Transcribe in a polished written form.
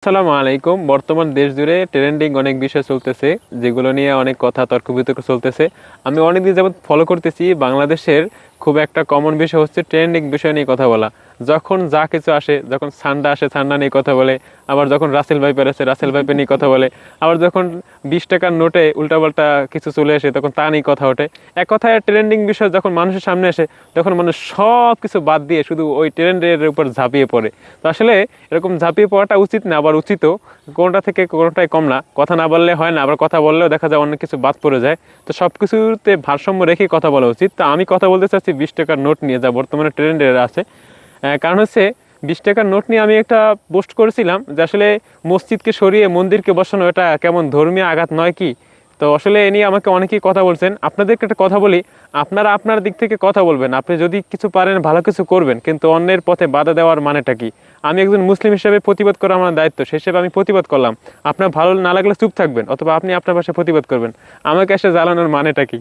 আসসালামু আলাইকুম। বর্তমান দেশ জুড়ে ট্রেন্ডিং অনেক বিষয় চলতেছে, যেগুলো নিয়ে অনেক কথা তর্ক বিতর্ক চলতেছে। আমি অনেকদিন যাবত ফলো করতেছি। বাংলাদেশের খুব একটা কমন বিষয় হচ্ছে ট্রেন্ডিং বিষয় নিয়ে কথা বলা। যখন যা কিছু আসে, যখন সান্ডা আসে সান্ডা নিয়ে কথা বলে, আবার যখন রাসেল ভাইপার আসে রাসেল ভাইপার নিয়ে কথা বলে, আবার যখন 20 টাকার নোটে উল্টাপাল্টা কিছু চলে আসে তখন তা নিয়ে কথা ওঠে। এক কথায় ট্রেন্ডিং বিষয় যখন মানুষের সামনে আসে তখন মানুষ সব কিছু বাদ দিয়ে শুধু ওই ট্রেন্ডের উপর ঝাঁপিয়ে পড়ে। তো আসলে এরকম ঝাঁপিয়ে পড়াটা উচিত না, আবার উচিতও। কোনোটা থেকে কোনোটাই কম না। কথা না বললে হয় না, আবার কথা বললেও দেখা যায় অনেক কিছু বাদ পড়ে যায়। তো সব কিছুতে ভারসাম্য রেখে কথা বলা উচিত। তো আমি কথা বলতে চাচ্ছি 20 টাকার নোট নিয়ে, যা বর্তমানে ট্রেন্ডের আছে। কারণ হচ্ছে 20 টাকার নোট নিয়ে আমি একটা পোস্ট করেছিলাম যে আসলে মসজিদকে সরিয়ে মন্দিরকে বসানো এটা কেমন ধর্মীয় আঘাত নয় কি? তো আসলে এ নিয়ে আমাকে অনেকেই কথা বলছেন। আপনাদেরকে একটা কথা বলি, আপনারা আপনার দিক থেকে কথা বলবেন। আপনি যদি কিছু পারেন ভালো কিছু করবেন, কিন্তু অন্যের পথে বাধা দেওয়ার মানেটা কি? আমি একজন মুসলিম হিসেবে প্রতিবাদ করা আমার দায়িত্ব, সেই হিসেবে আমি প্রতিবাদ করলাম। আপনার ভালো না লাগলে চুপ থাকবেন, অথবা আপনি আপনার পাশে প্রতিবাদ করবেন। আমাকে এসে জ্বালানোর মানেটা কি?